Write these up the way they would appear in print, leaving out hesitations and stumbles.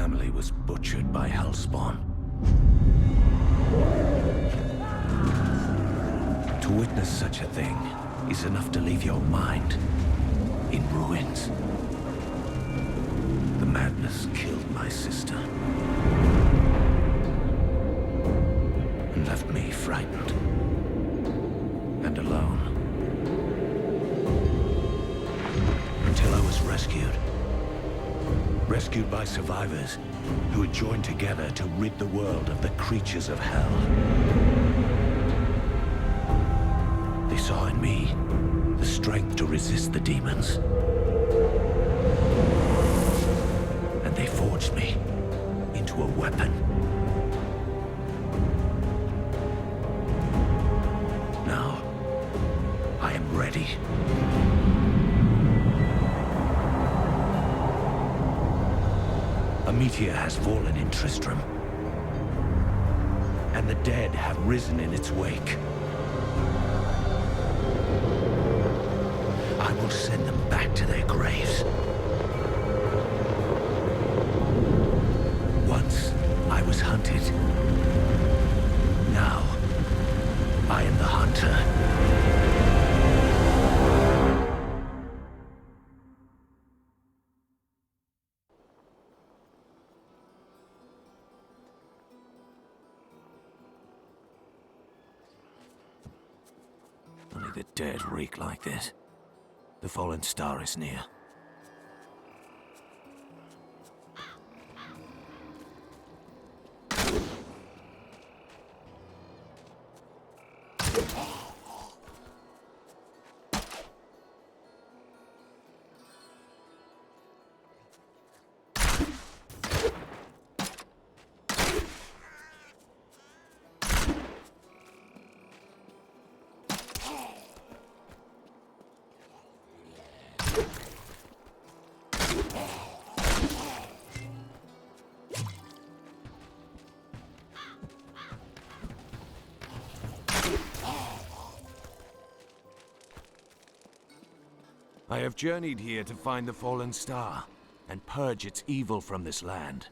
family was butchered by Hellspawn. To witness such a thing is enough to leave your mind in ruins. The madness killed my sister and left me frightened and alone. Until I was rescued. Rescued by survivors who had joined together to rid the world of the creatures of hell. They saw in me the strength to resist the demons. And they forged me into a weapon. Now, I am ready. A meteor has fallen in Tristram, and the dead have risen in its wake. I will send them back to their graves. Once, I was hunted. Now, I am the hunter. Only the dead reek like this. The fallen star is near. I have journeyed here to find the fallen star and purge its evil from this land.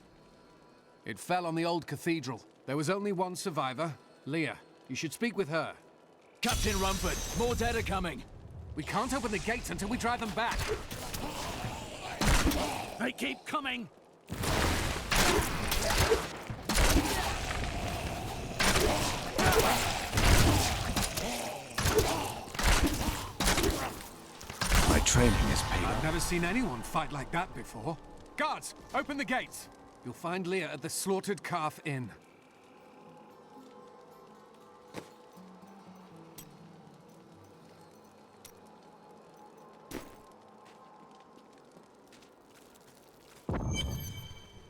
It fell on the old cathedral. There was only one survivor, Leah. You should speak with her. Captain Rumford, more dead are coming. We can't open the gates until we drive them back. They keep coming! My training is paid off. I've never seen anyone fight like that before. Guards, open the gates! You'll find Leah at the Slaughtered Calf Inn.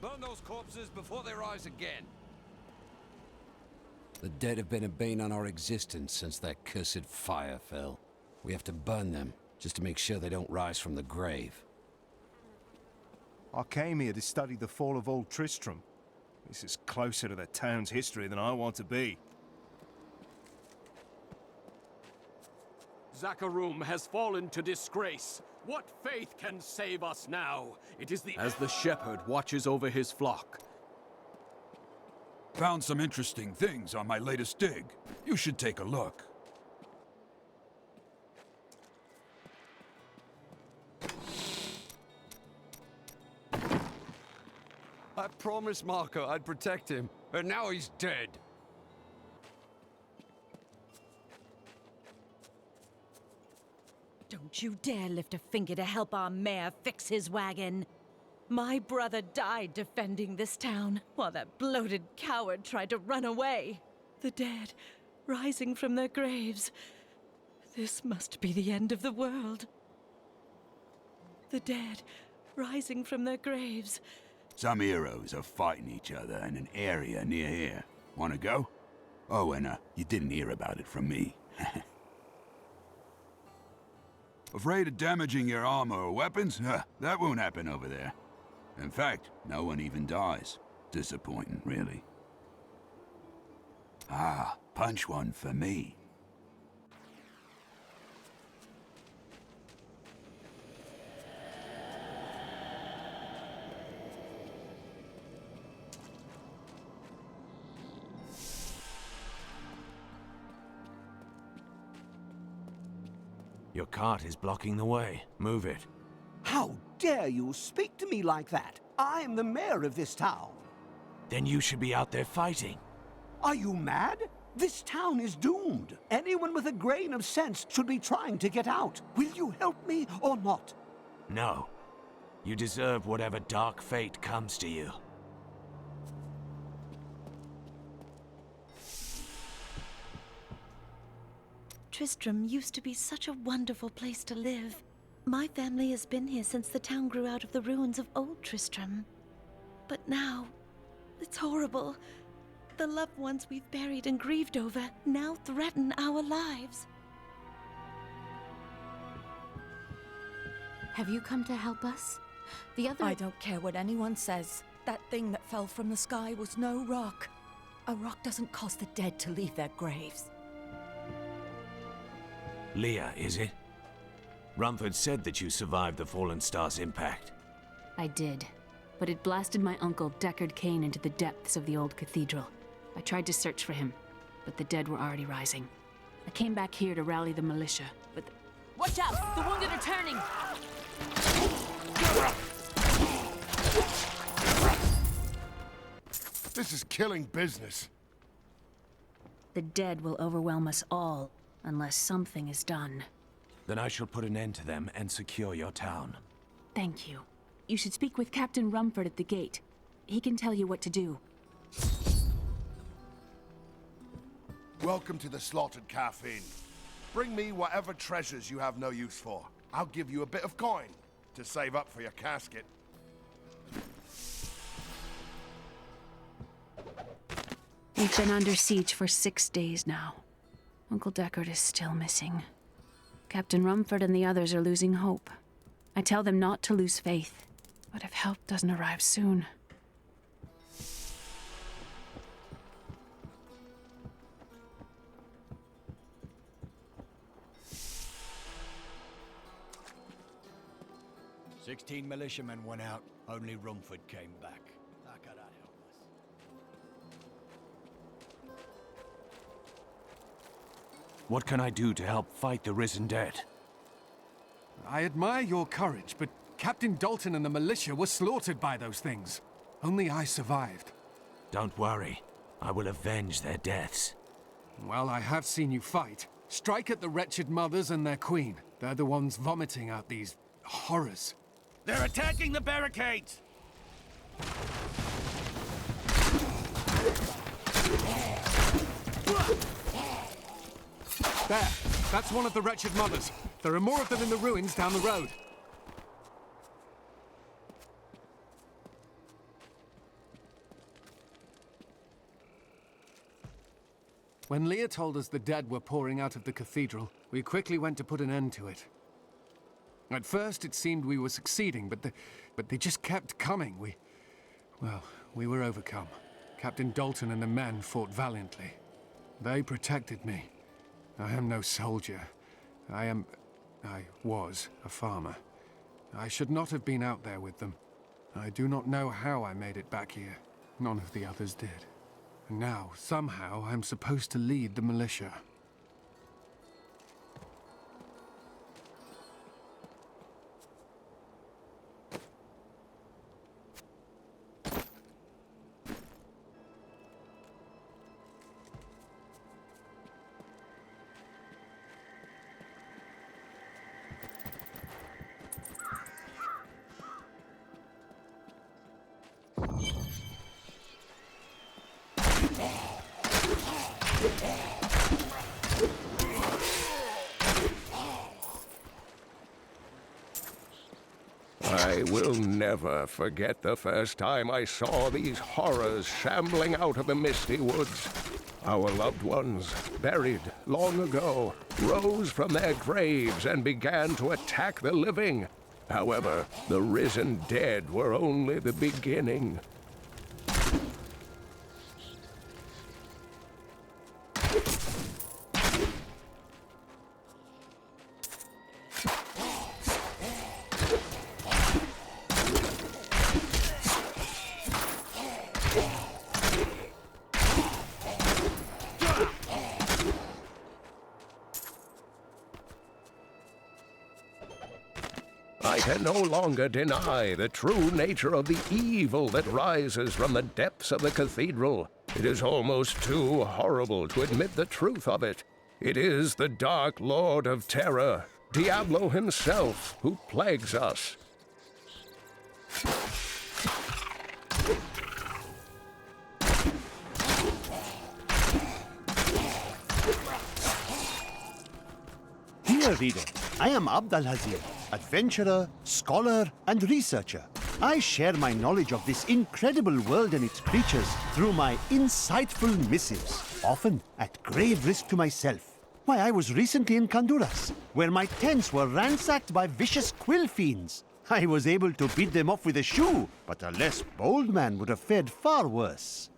Burn those corpses before they rise again. The dead have been a bane on our existence since that cursed fire fell. We have to burn them, just to make sure they don't rise from the grave. I came here to study the fall of Old Tristram. This is closer to the town's history than I want to be. Zakharum has fallen to disgrace. What faith can save us now? It is the... As the shepherd watches over his flock. Found some interesting things on my latest dig. You should take a look. I promised Marco I'd protect him, and now he's dead. Don't you dare lift a finger to help our mayor fix his wagon. My brother died defending this town, while that bloated coward tried to run away. The dead, rising from their graves. This must be the end of the world. The dead, rising from their graves. Some heroes are fighting each other in an area near here. Wanna go? Oh, and you didn't hear about it from me. Afraid of damaging your armor or weapons? That won't happen over there. In fact, no one even dies. Disappointing, really. Ah, punch one for me. Your cart is blocking the way. Move it. How dare you speak to me like that? I am the mayor of this town. Then you should be out there fighting. Are you mad? This town is doomed. Anyone with a grain of sense should be trying to get out. Will you help me or not? No. You deserve whatever dark fate comes to you. Tristram used to be such a wonderful place to live. My family has been here since the town grew out of the ruins of old Tristram. But now, it's horrible. The loved ones we've buried and grieved over now threaten our lives. Have you come to help us? The other... I don't care what anyone says. That thing that fell from the sky was no rock. A rock doesn't cause the dead to leave their graves. Leah, is it? Rumford said that you survived the Fallen Star's impact. I did, but it blasted my uncle Deckard Cain into the depths of the old cathedral. I tried to search for him, but the dead were already rising. I came back here to rally the militia, but... Watch out! The wounded are turning! This is killing business. The dead will overwhelm us all, unless something is done. Then I shall put an end to them and secure your town. Thank you. You should speak with Captain Rumford at the gate. He can tell you what to do. Welcome to the Slaughtered Calf Inn. Bring me whatever treasures you have no use for. I'll give you a bit of coin to save up for your casket. We've been under siege for 6 days now. Uncle Deckard is still missing. Captain Rumford and the others are losing hope. I tell them not to lose faith, but if help doesn't arrive soon... "16 militiamen went out. Only Rumford came back. How can that help us?" What can I do to help fight the risen dead? I admire your courage, but Captain Dalton and the militia were slaughtered by those things. Only I survived. Don't worry. I will avenge their deaths. Well, I have seen you fight. Strike at the wretched mothers and their queen. They're the ones vomiting out these horrors. They're attacking the barricades! There! That's one of the wretched mothers. There are more of them in the ruins down the road. When Leah told us the dead were pouring out of the cathedral, we quickly went to put an end to it. At first, it seemed we were succeeding, but they just kept coming. We were overcome. Captain Dalton and the men fought valiantly. They protected me. I am no soldier. I was a farmer. I should not have been out there with them. I do not know how I made it back here. None of the others did. And now, somehow, I'm supposed to lead the militia. I will never forget the first time I saw these horrors shambling out of the misty woods. Our loved ones, buried long ago, rose from their graves and began to attack the living. However, the risen dead were only the beginning. I can no longer deny the true nature of the evil that rises from the depths of the cathedral. It is almost too horrible to admit the truth of it. It is the Dark Lord of Terror, Diablo himself, who plagues us. Dear reader, I am Abdalhazir, adventurer, scholar, and researcher. I share my knowledge of this incredible world and its creatures through my insightful missives, often at grave risk to myself. Why, I was recently in Kanduras, where my tents were ransacked by vicious quill fiends. I was able to beat them off with a shoe, but a less bold man would have fared far worse.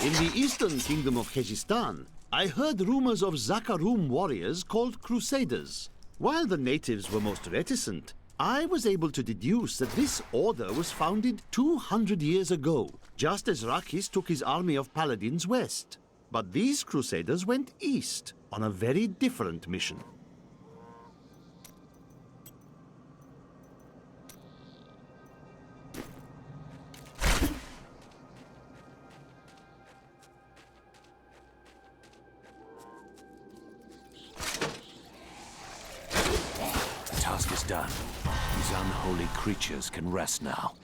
In the eastern kingdom of Khejistan, I heard rumors of Zakarum warriors called Crusaders. While the natives were most reticent, I was able to deduce that this order was founded 200 years ago, just as Rakis took his army of paladins west. But these Crusaders went east on a very different mission. Task is done. These unholy creatures can rest now.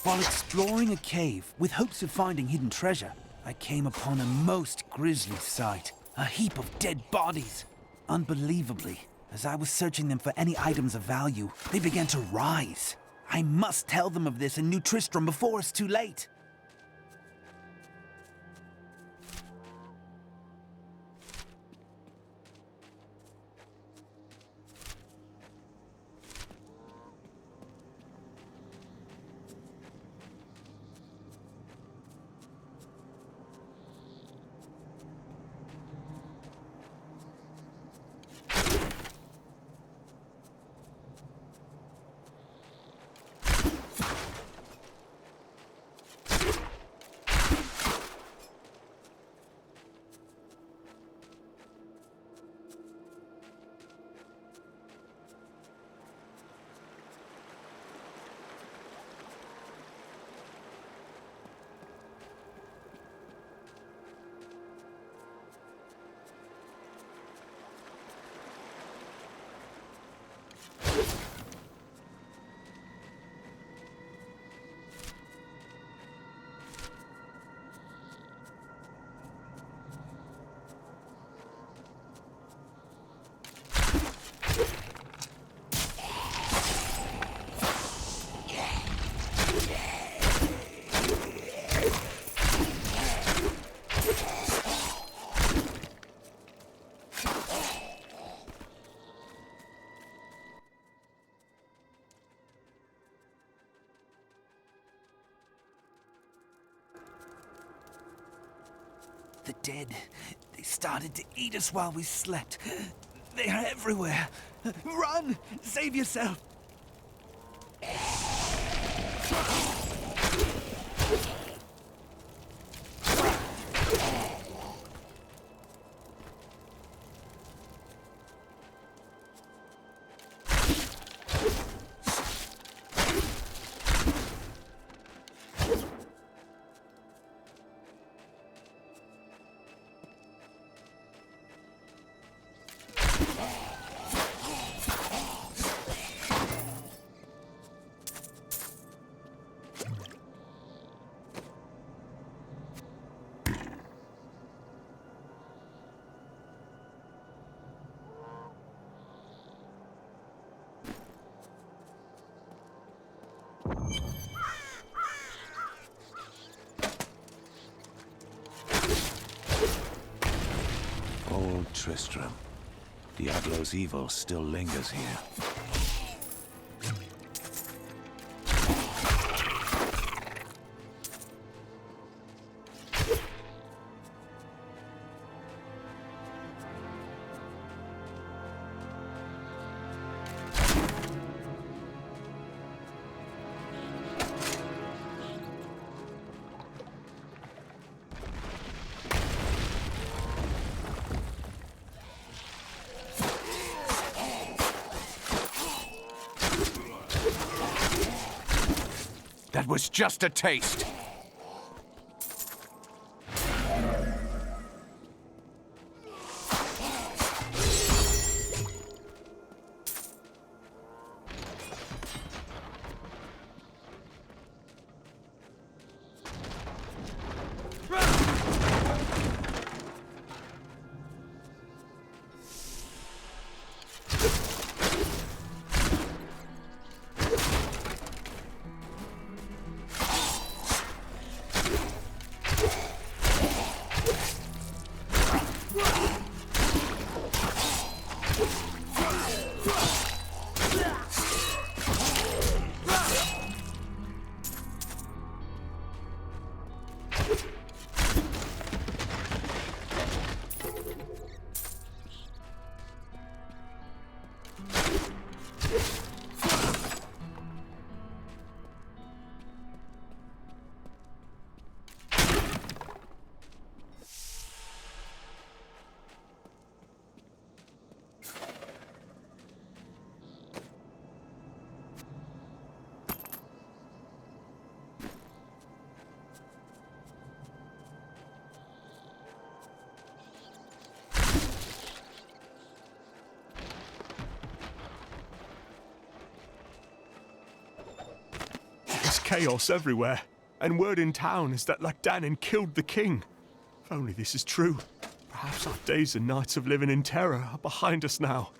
While exploring a cave with hopes of finding hidden treasure, I came upon a most grisly sight. A heap of dead bodies. Unbelievably, as I was searching them for any items of value, they began to rise. I must tell them of this in New Tristram before it's too late. The dead. They started to eat us while we slept. They are everywhere. Run! Save yourself! Old Tristram. Diablo's evil still lingers here. That was just a taste. Chaos everywhere, and word in town is that Lacdanin killed the king. If only this is true, perhaps our days and nights of living in terror are behind us now.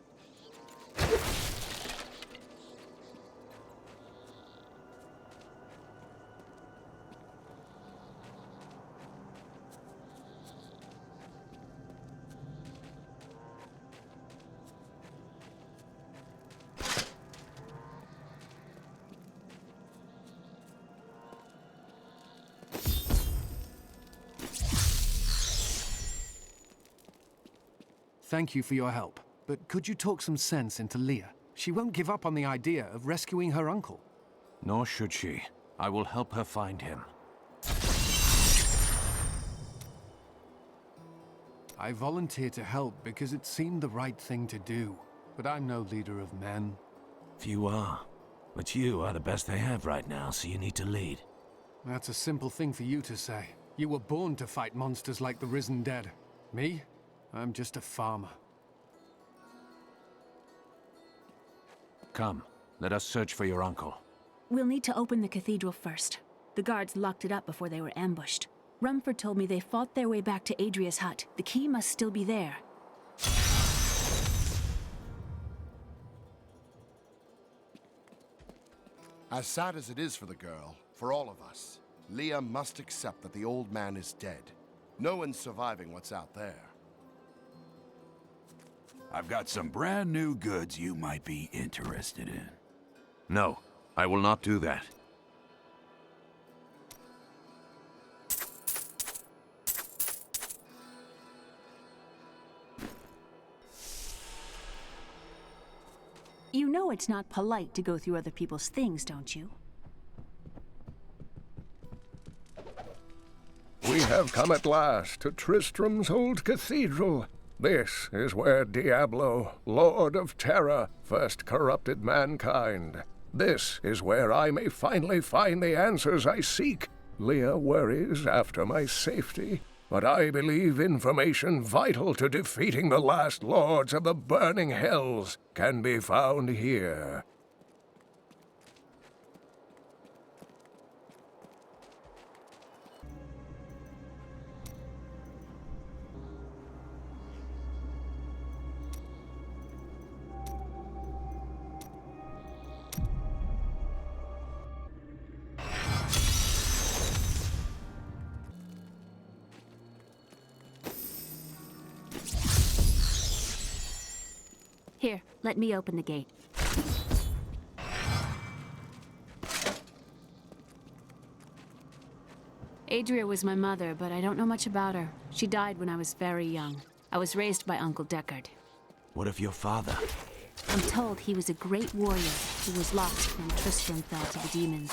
Thank you for your help, but could you talk some sense into Leah? She won't give up on the idea of rescuing her uncle. Nor should she. I will help her find him. I volunteered to help because it seemed the right thing to do, but I'm no leader of men. Few are. But you are the best they have right now, so you need to lead. That's a simple thing for you to say. You were born to fight monsters like the risen dead. Me? I'm just a farmer. Come, let us search for your uncle. We'll need to open the cathedral first. The guards locked it up before they were ambushed. Rumford told me they fought their way back to Adria's hut. The key must still be there. As sad as it is for the girl, for all of us, Leah must accept that the old man is dead. No one's surviving what's out there. I've got some brand new goods you might be interested in. No, I will not do that. You know it's not polite to go through other people's things, don't you? We have come at last to Tristram's old cathedral. This is where Diablo, Lord of Terror, first corrupted mankind. This is where I may finally find the answers I seek. Leah worries after my safety, but I believe information vital to defeating the last lords of the burning hells can be found here. Here, let me open the gate. Adria was my mother, but I don't know much about her. She died when I was very young. I was raised by Uncle Deckard. What of your father? I'm told he was a great warrior who was lost when Tristram fell to the demons.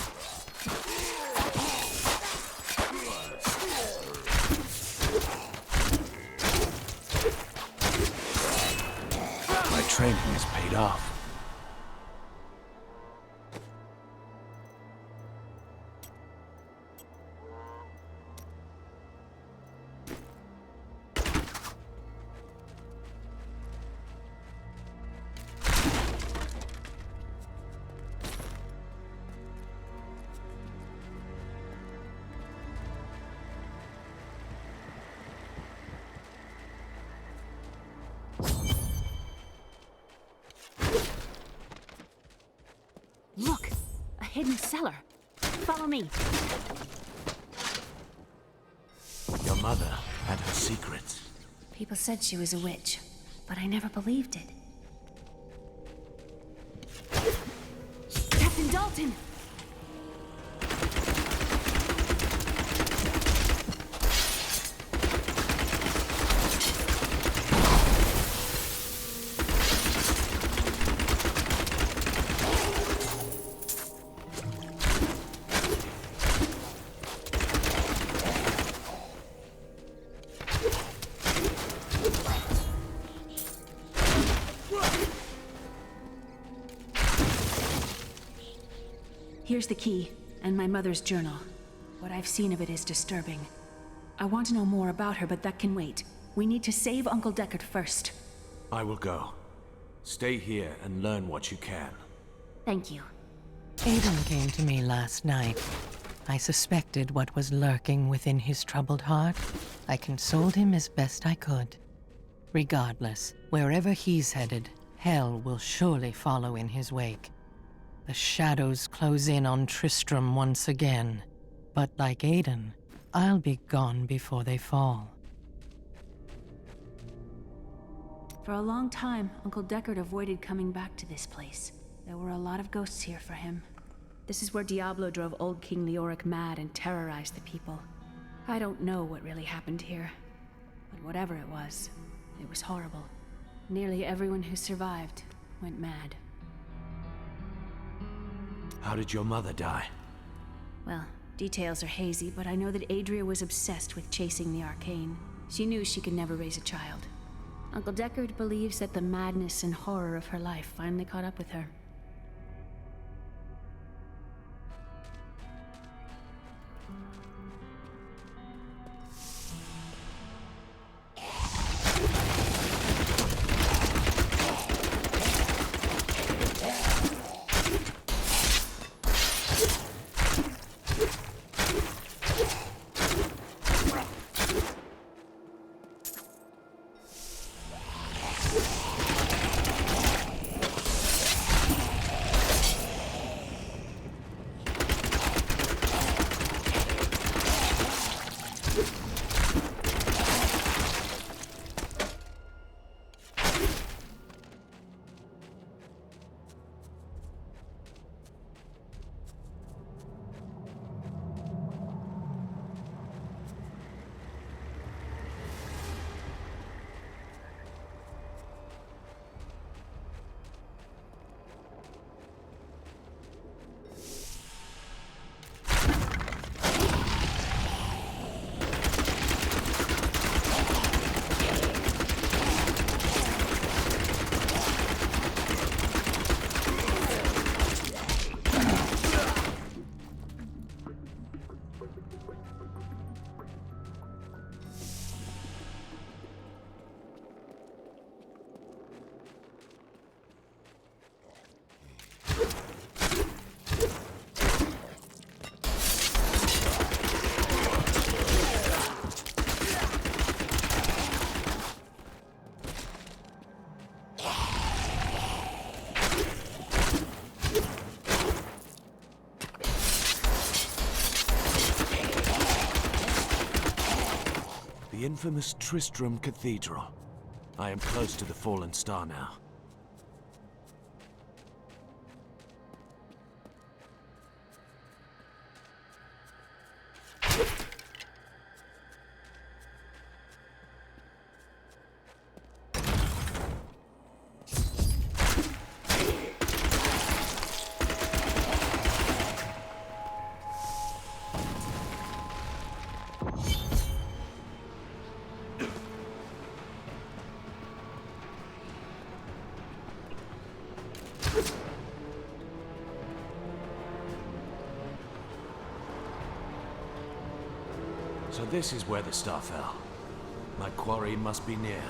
My training has paid off. Look! A hidden cellar. Follow me. Your mother had her secrets. People said she was a witch, but I never believed it. Captain Dalton! Here's the key, and my mother's journal. What I've seen of it is disturbing. I want to know more about her, but that can wait. We need to save Uncle Deckard first. I will go. Stay here and learn what you can. Thank you. Aiden came to me last night. I suspected what was lurking within his troubled heart. I consoled him as best I could. Regardless, wherever he's headed, hell will surely follow in his wake. The shadows close in on Tristram once again. But like Aiden, I'll be gone before they fall. For a long time, Uncle Deckard avoided coming back to this place. There were a lot of ghosts here for him. This is where Diablo drove old King Leoric mad and terrorized the people. I don't know what really happened here, but whatever it was horrible. Nearly everyone who survived went mad. How did your mother die? Well, details are hazy, but I know that Adria was obsessed with chasing the arcane. She knew she could never raise a child. Uncle Deckard believes that the madness and horror of her life finally caught up with her. The infamous Tristram Cathedral. I am close to the Fallen Star now. So this is where the star fell. My quarry must be near.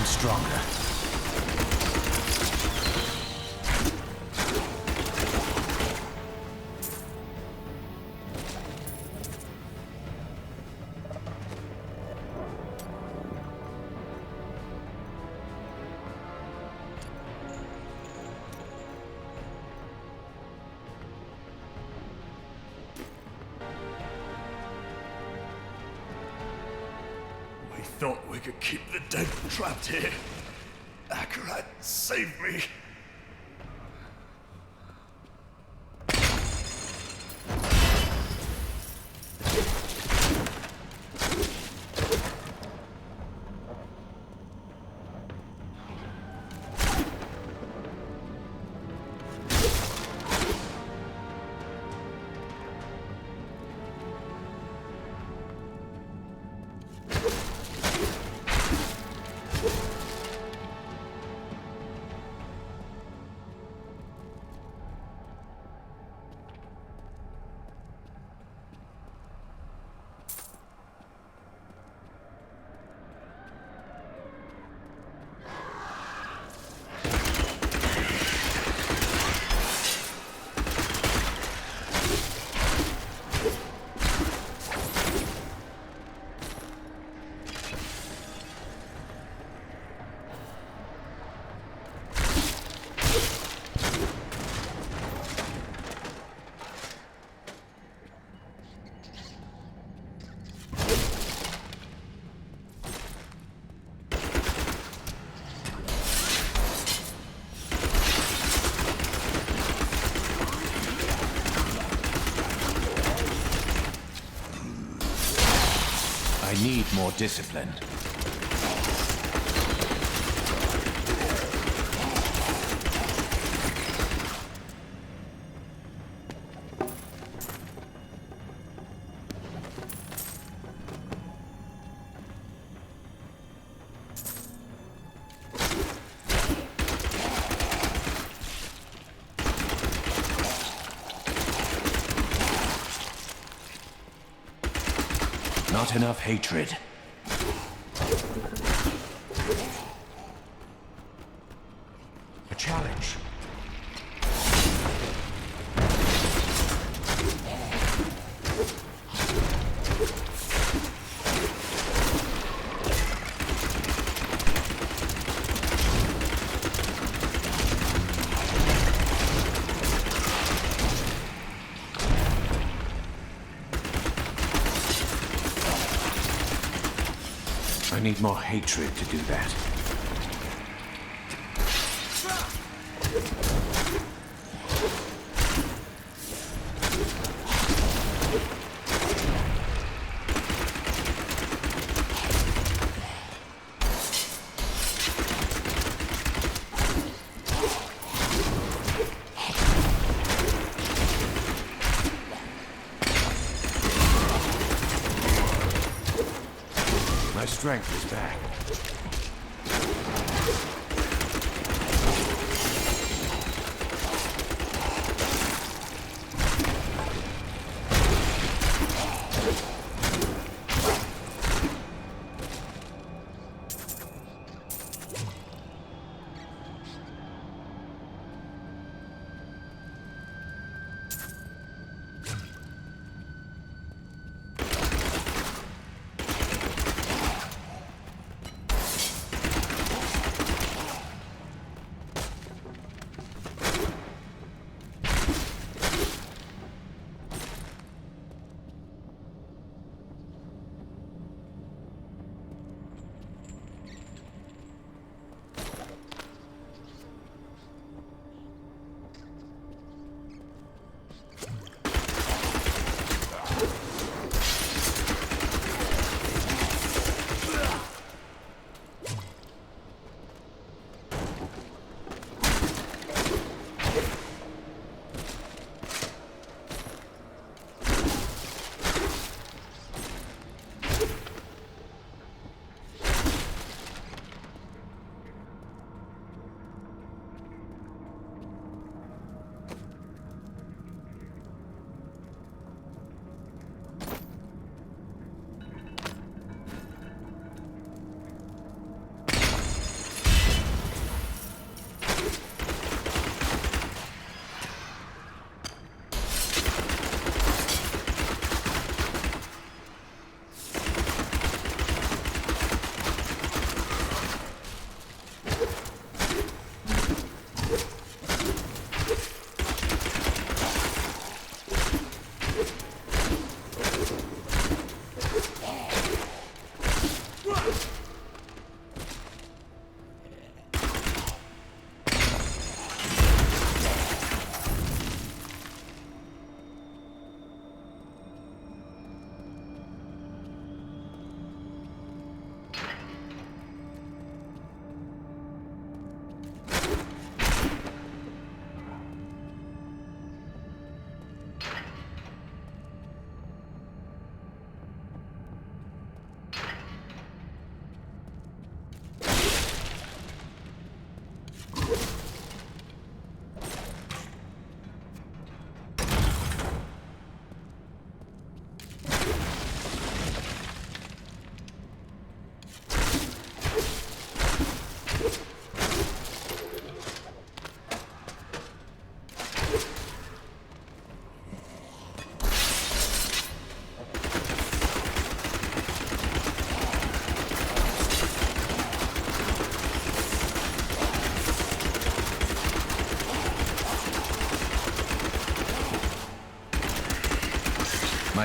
Stronger. We thought we could keep the dead trapped here. Akarat, save me. I need more discipline. Not enough hatred. A challenge. I need more hatred to do that. My strength is back.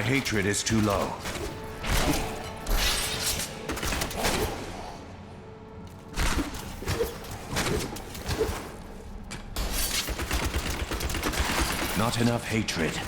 My hatred is too low. Not enough hatred.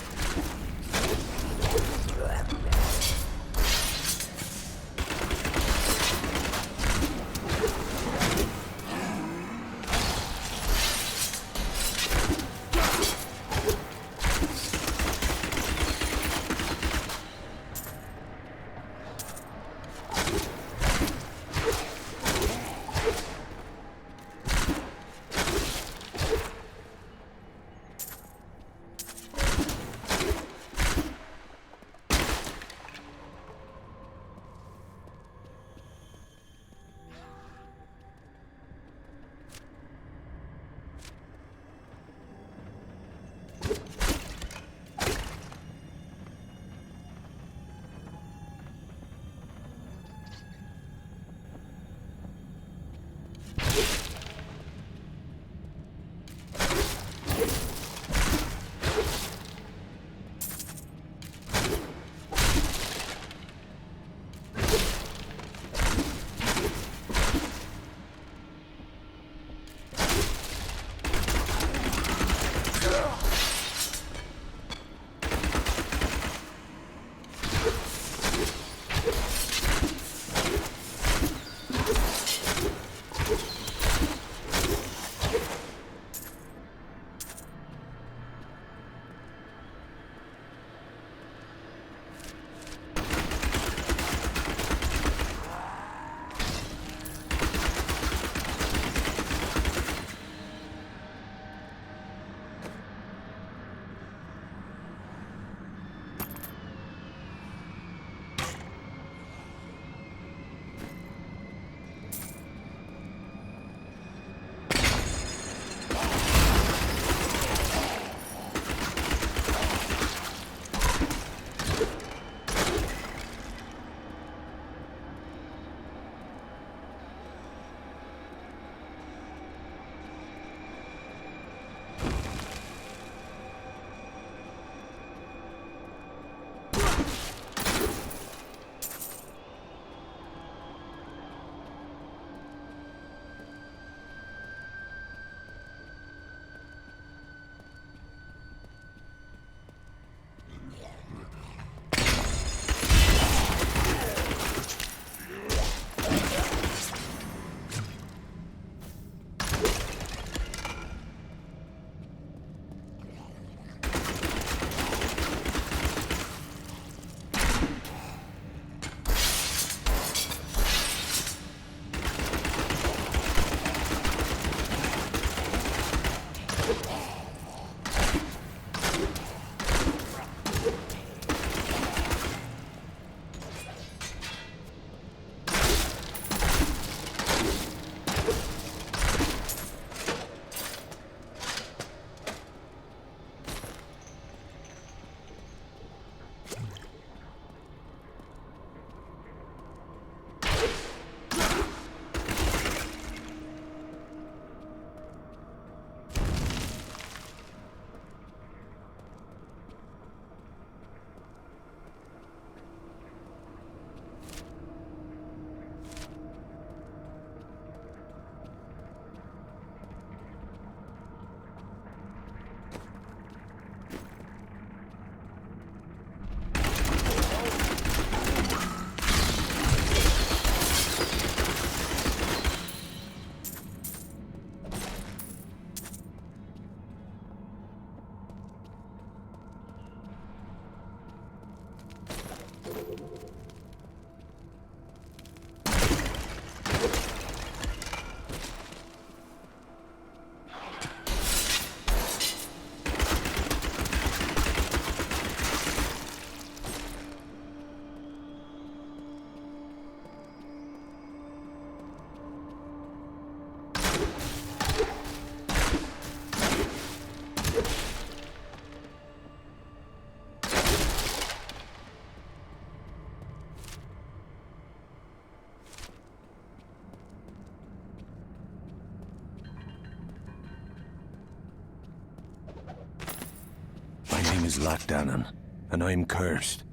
My name is Lockdown, and I'm cursed.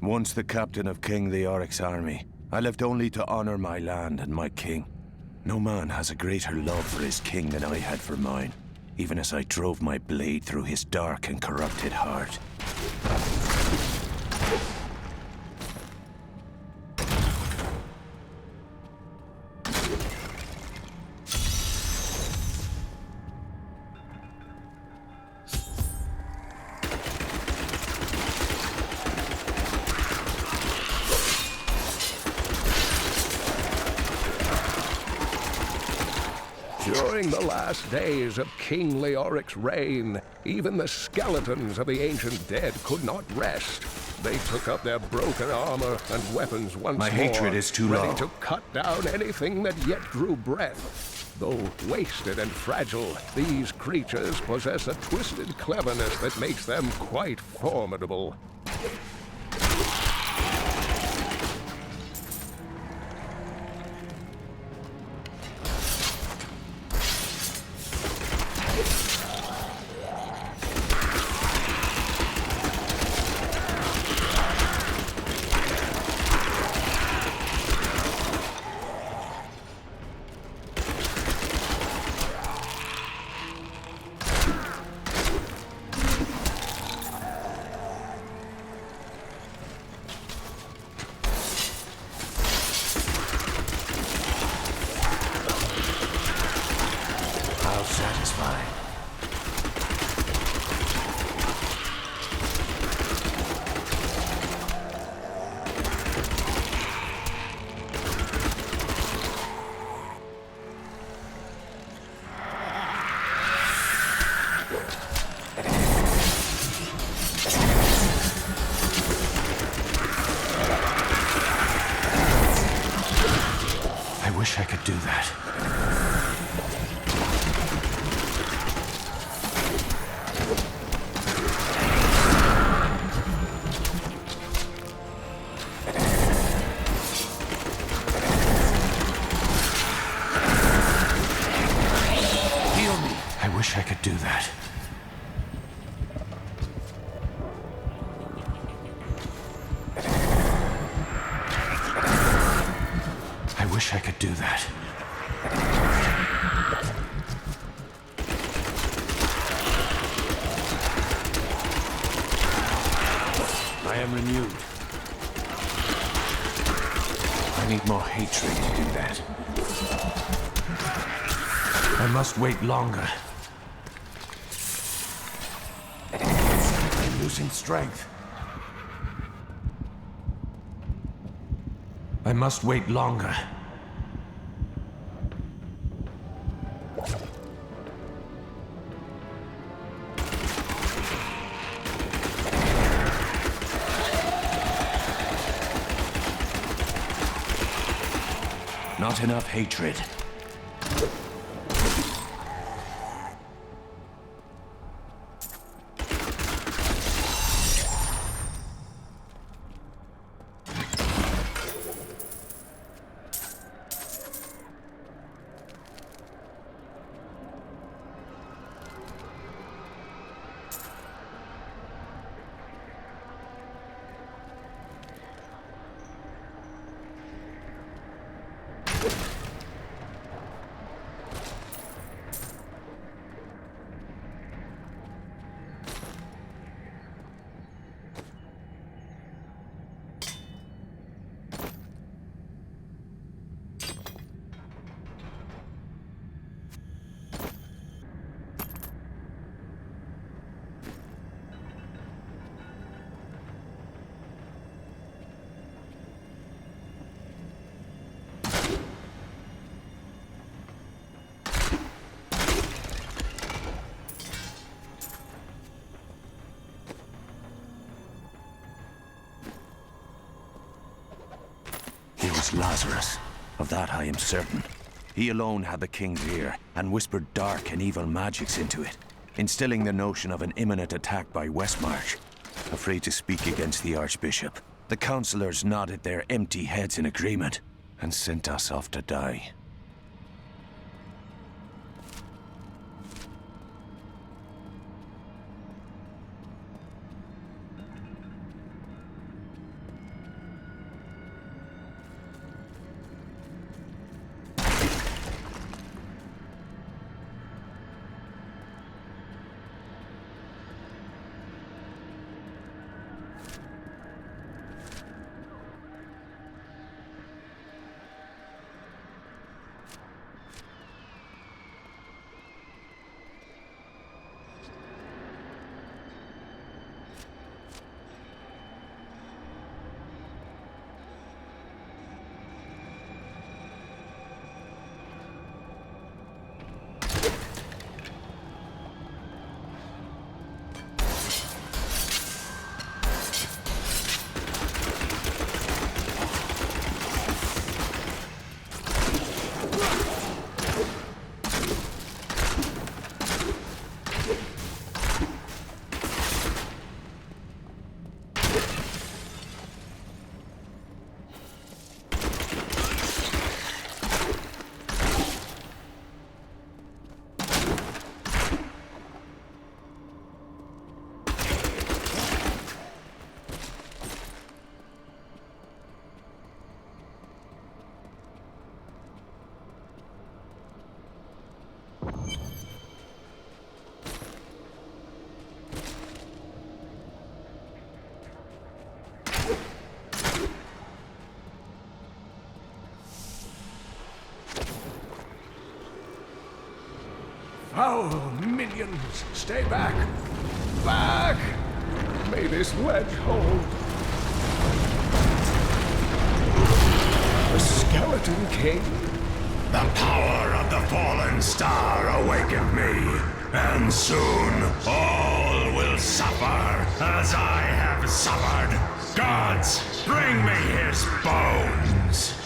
Once the captain of King Leoric's army, I lived only to honor my land and my king. No man has a greater love for his king than I had for mine, even as I drove my blade through his dark and corrupted heart. During the last days of King Leoric's reign, even the skeletons of the ancient dead could not rest. They took up their broken armor and weapons once My more, hatred is too ready low. to cut down anything that yet drew breath. Though wasted and fragile, these creatures possess a twisted cleverness that makes them quite formidable. How satisfying. I wish I could do that. I wish I could do that. I wish I could do that. I am renewed. I need more hatred to do that. I must wait longer. I'm losing strength. I must wait longer. Not enough hatred. Lazarus. Of that I am certain. He alone had the king's ear, and whispered dark and evil magics into it, instilling the notion of an imminent attack by Westmarch. Afraid to speak against the Archbishop, the councillors nodded their empty heads in agreement, and sent us off to die. Foul minions, stay back! Back! May this ledge hold. The Skeleton King? The power of the fallen star awakened me, and soon all will suffer as I have suffered. Gods, bring me his bones!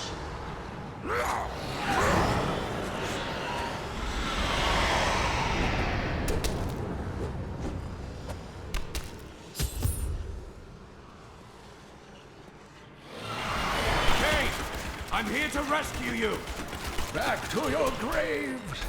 Hey! I'm here to rescue you! Back to your graves!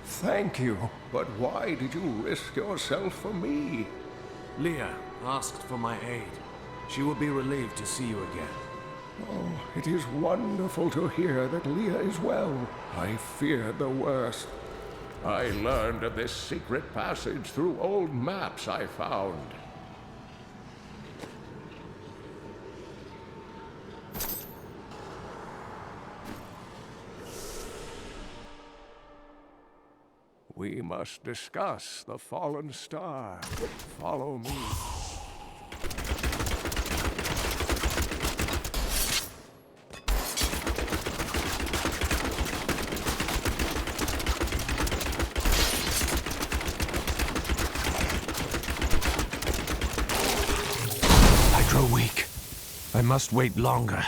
Thank you, but why did you risk yourself for me? Leah asked for my aid. She will be relieved to see you again. Oh, it is wonderful to hear that Leah is well. I feared the worst. I learned of this secret passage through old maps I found. We must discuss the fallen star. Follow me. I grow weak. I must wait longer.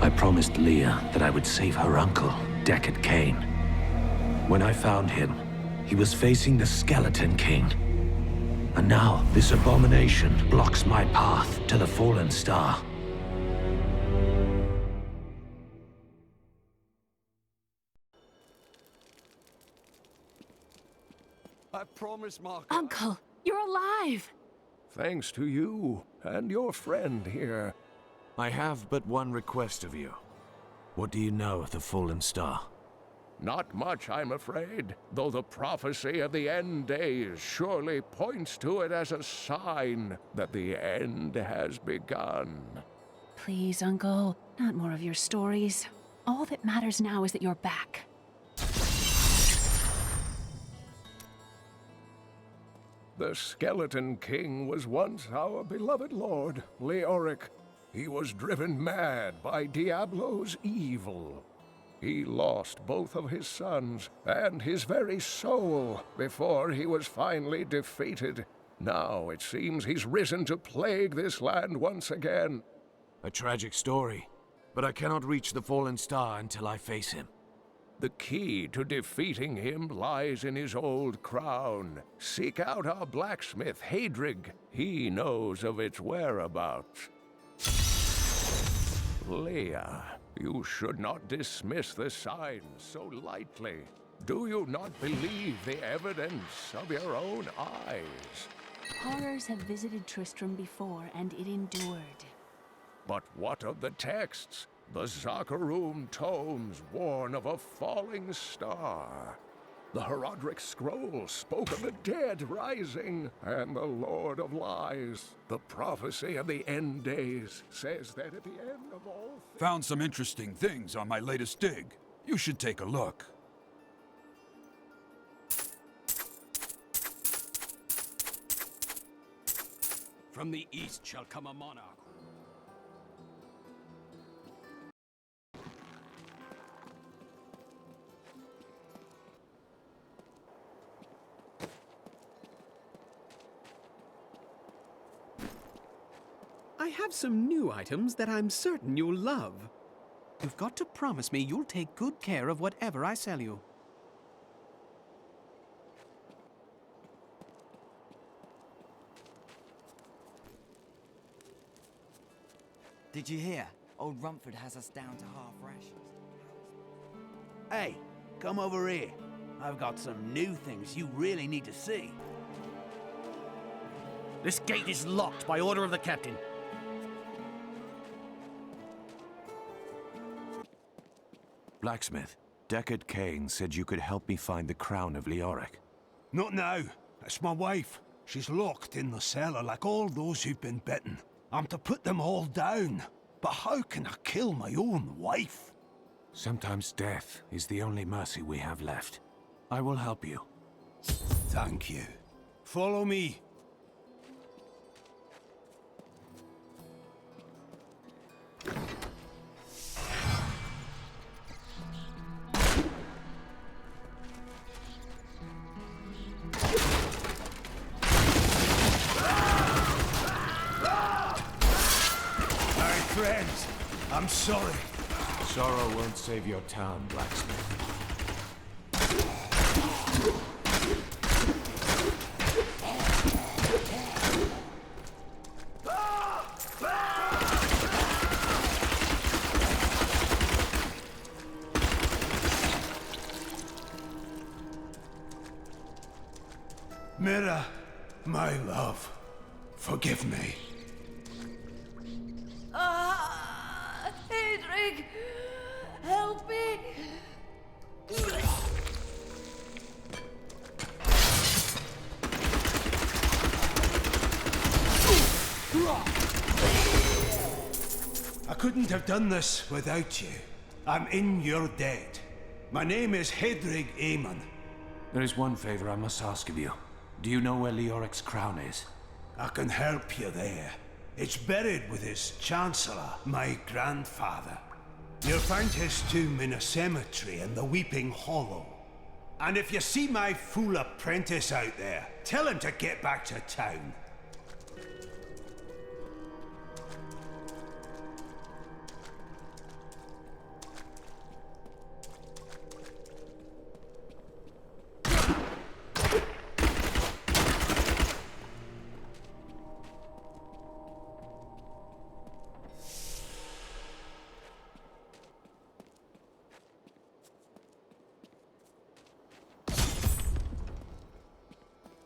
I promised Leah that I would save her uncle, Deckard Cain. When I found him, he was facing the Skeleton King. And now, this abomination blocks my path to the Fallen Star. I promise, Marco. Uncle, you're alive! Thanks to you and your friend here. I have but one request of you. What do you know of the Fallen Star? Not much, I'm afraid, though the prophecy of the end days surely points to it as a sign that the end has begun. Please, Uncle, not more of your stories. All that matters now is that you're back. The Skeleton King was once our beloved lord, Leoric. He was driven mad by Diablo's evil. He lost both of his sons and his very soul before he was finally defeated. Now it seems he's risen to plague this land once again. A tragic story, but I cannot reach the Fallen Star until I face him. The key to defeating him lies in his old crown. Seek out our blacksmith, Hadrig. He knows of its whereabouts. Leah, you should not dismiss the signs so lightly. Do you not believe the evidence of your own eyes? Horrors have visited Tristram before, and it endured. But what of the texts? The Zakharum tomes warn of a falling star. The Herodric scroll spoke of the dead rising, and the Lord of Lies, the prophecy of the end days, says that at the end of all things... Found some interesting things on my latest dig. You should take a look. From the east shall come a monarch. I have some new items that I'm certain you'll love. You've got to promise me you'll take good care of whatever I sell you. Did you hear? Old Rumford has us down to half rations. Hey, come over here. I've got some new things you really need to see. This gate is locked by order of the captain. Blacksmith, Deckard Cain said you could help me find the crown of Leoric. Not now. It's my wife. She's locked in the cellar like all those who've been bitten. I'm to put them all down. But how can I kill my own wife? Sometimes death is the only mercy we have left. I will help you. Thank you. Follow me. Friends, I'm sorry. Sorrow won't save your town, Blacksmith. Mira, my love, forgive me. Hedrig! Help me! I couldn't have done this without you. I'm in your debt. My name is Hedrig Aemon. There is one favor I must ask of you. Do you know where Leoric's crown is? I can help you there. It's buried with his Chancellor, my grandfather. You'll find his tomb in a cemetery in the Weeping Hollow. And if you see my fool apprentice out there, tell him to get back to town.